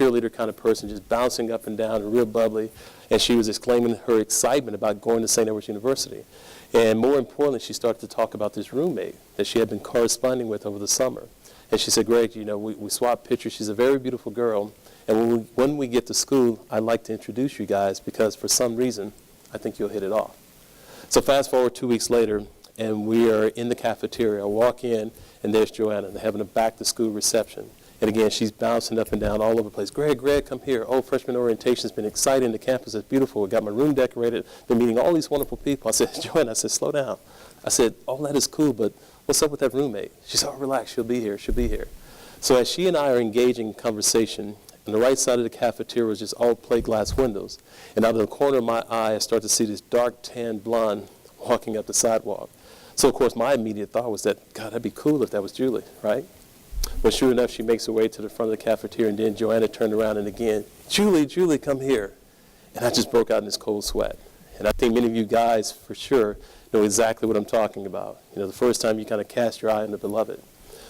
cheerleader kind of person, just bouncing up and down and real bubbly. And she was exclaiming her excitement about going to St. Edward's University. And more importantly, she started to talk about this roommate that she had been corresponding with over the summer. And she said, Greg, you know, we swapped pictures. She's a very beautiful girl. And when we get to school, I'd like to introduce you guys because for some reason, I think you'll hit it off. So fast forward 2 weeks later, and we are in the cafeteria. I walk in, and there's Joanna. They're having a back-to-school reception. And again, she's bouncing up and down all over the place. Greg, come here. Oh, freshman orientation's been exciting. The campus is beautiful. I got my room decorated. Been meeting all these wonderful people. I said, Joanna, I said, slow down. I said, all that is cool, but what's up with that roommate? She said, oh, relax. She'll be here. She'll be here. So as she and I are engaging in conversation, on the right side of the cafeteria was just all plate glass windows. And out of the corner of my eye, I start to see this dark tan blonde walking up the sidewalk. So, of course, my immediate thought was that, God, that'd be cool if that was Julie, right? But sure enough, she makes her way to the front of the cafeteria, and then Joanna turned around and again, Julie, come here. And I just broke out in this cold sweat. And I think many of you guys, for sure, know exactly what I'm talking about. You know, the first time you kind of cast your eye on the beloved.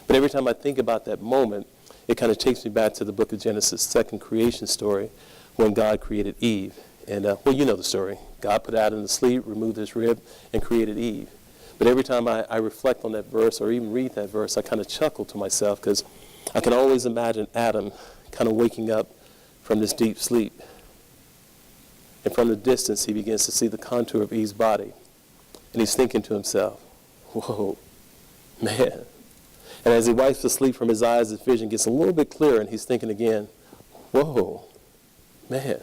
But every time I think about that moment, it kind of takes me back to the book of Genesis, second creation story, when God created Eve. And, well, you know the story. God put Adam to sleep, removed his rib, and created Eve. But every time I reflect on that verse or even read that verse, I kind of chuckle to myself because I can always imagine Adam kind of waking up from this deep sleep. And from the distance, he begins to see the contour of Eve's body. And he's thinking to himself, whoa, man. And as he wipes the sleep from his eyes, his vision gets a little bit clearer, and he's thinking again, whoa, man.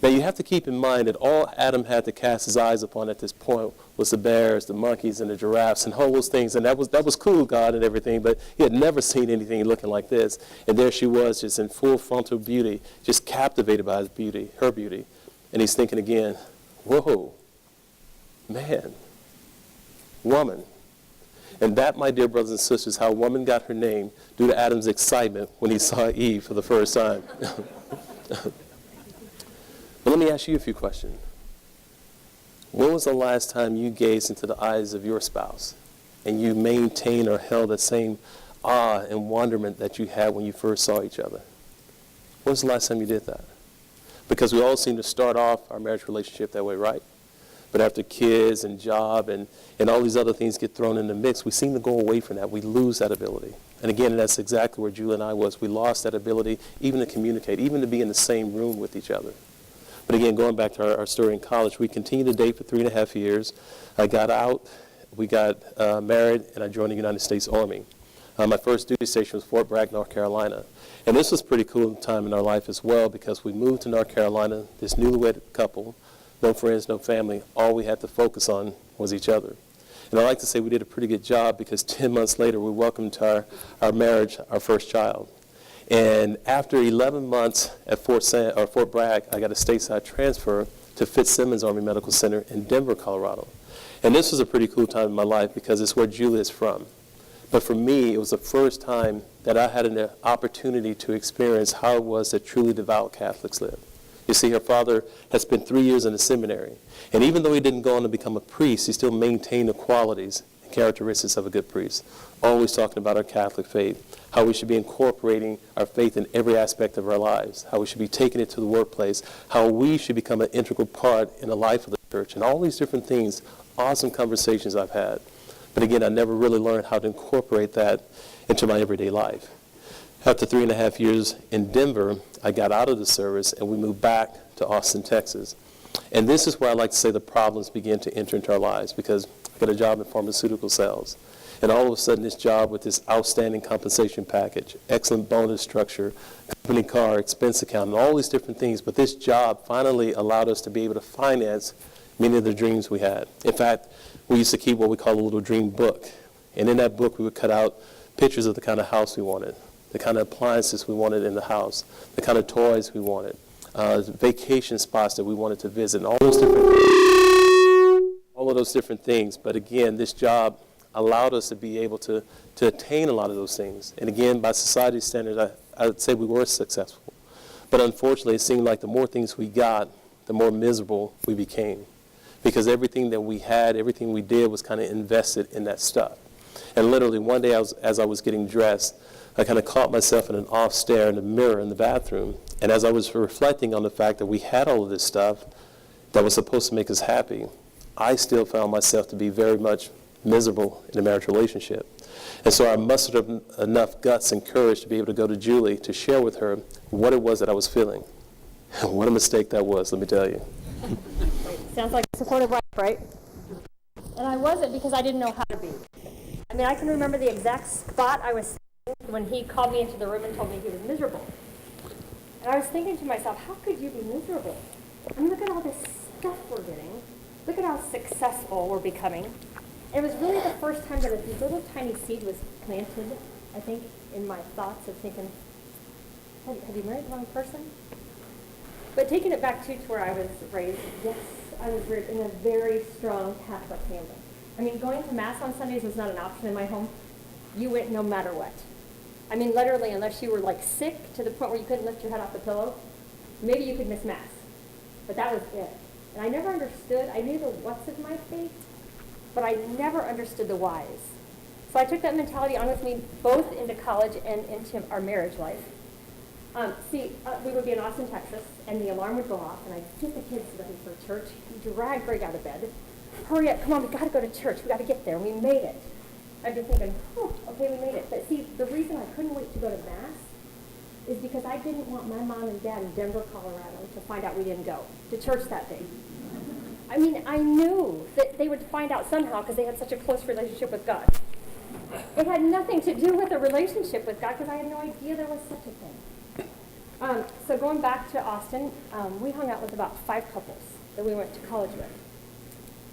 Now, you have to keep in mind that all Adam had to cast his eyes upon at this point was the bears, the monkeys, and the giraffes, and all those things. And that was cool, God, and everything, but he had never seen anything looking like this. And there she was, just in full frontal beauty, just captivated by his beauty, her beauty. And he's thinking again, whoa, man, woman. And that, my dear brothers and sisters, is how woman got her name due to Adam's excitement when he saw Eve for the first time. But let me ask you a few questions. When was the last time you gazed into the eyes of your spouse and you maintained or held that same awe and wonderment that you had when you first saw each other? When was the last time you did that? Because we all seem to start off our marriage relationship that way, right? But after kids and job and all these other things get thrown in the mix, we seem to go away from that. We lose that ability. And again, that's exactly where Julie and I was. We lost that ability even to communicate, even to be in the same room with each other. But again, going back to our story in college, we continued to date for 3.5 years. I got out, we got married, and I joined the United States Army. My first duty station was Fort Bragg, North Carolina. And this was a pretty cool time in our life as well because we moved to North Carolina, this newlywed couple, no friends, no family. All we had to focus on was each other. And I like to say we did a pretty good job because 10 months later, we welcomed to our marriage our first child. And after 11 months at Fort Bragg, I got a stateside transfer to Fitzsimmons Army Medical Center in Denver, Colorado. And this was a pretty cool time in my life because it's where Julie is from. But for me, it was the first time that I had an opportunity to experience how it was that truly devout Catholics live. You see, her father had spent 3 years in the seminary. And even though he didn't go on to become a priest, he still maintained the qualities and characteristics of a good priest. Always talking about our Catholic faith, how we should be incorporating our faith in every aspect of our lives, how we should be taking it to the workplace, how we should become an integral part in the life of the church, and all these different things, awesome conversations I've had. But again, I never really learned how to incorporate that into my everyday life. After 3.5 years in Denver, I got out of the service and we moved back to Austin, Texas. And this is where I like to say the problems begin to enter into our lives because I got a job in pharmaceutical sales. And all of a sudden this job with this outstanding compensation package, excellent bonus structure, company car, expense account, and all these different things. But this job finally allowed us to be able to finance many of the dreams we had. In fact, we used to keep what we call a little dream book. And in that book we would cut out pictures of the kind of house we wanted, the kind of appliances we wanted in the house, the kind of toys we wanted, vacation spots that we wanted to visit, and all of those different things. But again, this job allowed us to be able to attain a lot of those things. And again, by society's standards, I would say we were successful. But unfortunately, it seemed like the more things we got, the more miserable we became. Because everything that we had, everything we did was kind of invested in that stuff. And literally one day, as I was getting dressed, I kind of caught myself in an off stare in the mirror in the bathroom. And as I was reflecting on the fact that we had all of this stuff that was supposed to make us happy, I still found myself to be very much miserable in a marriage relationship. And so I mustered up enough guts and courage to be able to go to Julie to share with her what it was that I was feeling. What a mistake that was, let me tell you. Sounds like a supportive wife, right? And I wasn't because I didn't know how to be. I mean, I can remember the exact spot I was sitting when he called me into the room and told me he was miserable. And I was thinking to myself, how could you be miserable? I mean, look at all this stuff we're getting. Look at how successful we're becoming. And it was really the first time that a little tiny seed was planted, I think, in my thoughts of thinking, have you married the wrong person? But taking it back to where I was raised, yes, I was raised in a very strong Catholic family. I mean, going to Mass on Sundays was not an option in my home. You went no matter what. I mean, literally, unless you were like sick to the point where you couldn't lift your head off the pillow, maybe you could miss Mass. But that was it. And I never understood. I knew the what's of my faith, but I never understood the whys. So I took that mentality on with me both into college and into our marriage life. We would be in Austin, Texas, and the alarm would go off, and I'd get the kids ready for church, drag Greg out of bed. Hurry up, come on, we got to go to church. We got to get there. We made it. I'd be thinking, okay, we made it. But see, the reason I couldn't wait to go to Mass is because I didn't want my mom and dad in Denver, Colorado to find out we didn't go to church that day. I mean, I knew that they would find out somehow because they had such a close relationship with God. It had nothing to do with a relationship with God because I had no idea there was such a thing. So going back to Austin, we hung out with about 5 couples that we went to college with.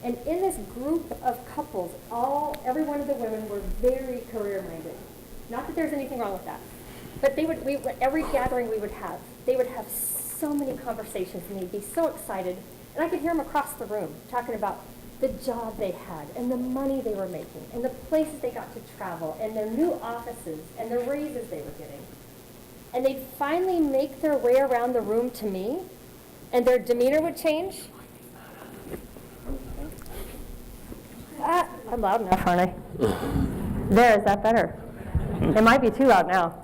And in this group of couples, every one of the women were very career-minded. Not that there's anything wrong with that. But every gathering they would have so many conversations, and they'd be so excited. And I could hear them across the room talking about the job they had, and the money they were making, and the places they got to travel, and their new offices, and the raises they were getting. And they'd finally make their way around the room to me, and their demeanor would change. I'm loud enough, aren't I? There, is that better? It might be too loud now.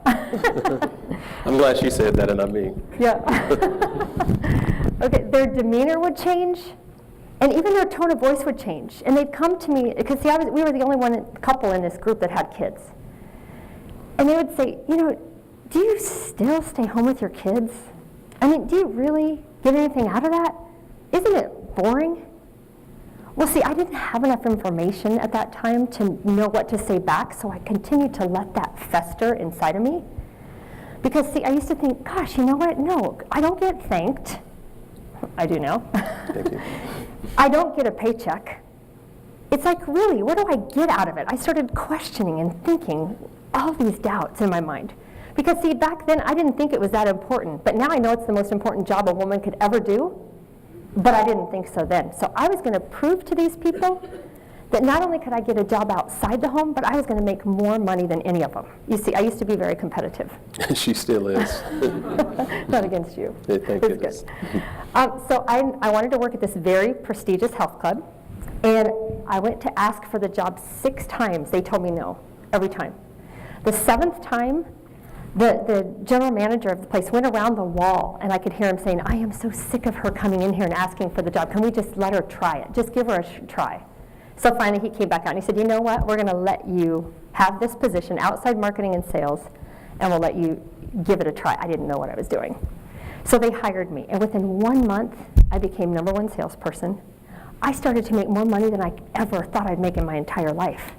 I'm glad she said that and not me. Yeah. Okay, their demeanor would change, and even their tone of voice would change. And they'd come to me, because see, we were the only couple in this group that had kids. And they would say, do you still stay home with your kids? I mean, do you really get anything out of that? Isn't it boring? Well, see, I didn't have enough information at that time to know what to say back, so I continued to let that fester inside of me. Because, see, I used to think, gosh, you know what? No, I don't get thanked. I do now. Thank you. I don't get a paycheck. It's like, really, what do I get out of it? I started questioning and thinking all these doubts in my mind. Because, see, back then, I didn't think it was that important. But now I know it's the most important job a woman could ever do. But I didn't think so then. So I was going to prove to these people that not only could I get a job outside the home, but I was going to make more money than any of them. You see, I used to be very competitive. She still is. Not against you. Yeah, thank goodness. So I wanted to work at this very prestigious health club. And I went to ask for the job 6 times. They told me no, every time. The 7th time, the general manager of the place went around the wall, and I could hear him saying, I am so sick of her coming in here and asking for the job. Can we just let her try it? Just give her a try. So finally he came back out and he said, you know what? We're going to let you have this position, outside marketing and sales, and we'll let you give it a try. I didn't know what I was doing. So they hired me, and within 1 month, I became #1 salesperson. I started to make more money than I ever thought I'd make in my entire life.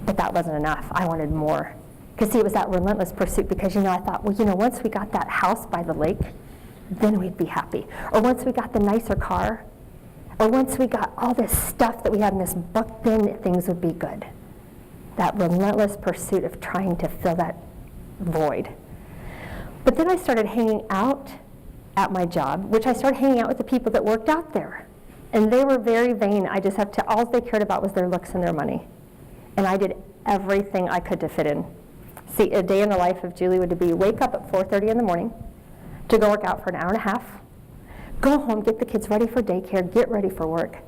But that wasn't enough. I wanted more. Because, see, it was that relentless pursuit because, I thought, well, once we got that house by the lake, then we'd be happy. Or once we got the nicer car, or once we got all this stuff that we had in this book, then things would be good. That relentless pursuit of trying to fill that void. But then I started hanging out at my job, which I started hanging out with the people that worked out there. And they were very vain. All they cared about was their looks and their money. And I did everything I could to fit in. See, a day in the life of Julie would be wake up at 4:30 in the morning to go work out for an hour and a half, go home, get the kids ready for daycare, get ready for work,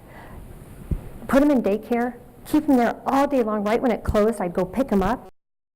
put them in daycare, keep them there all day long. Right when it closed, I'd go pick them up,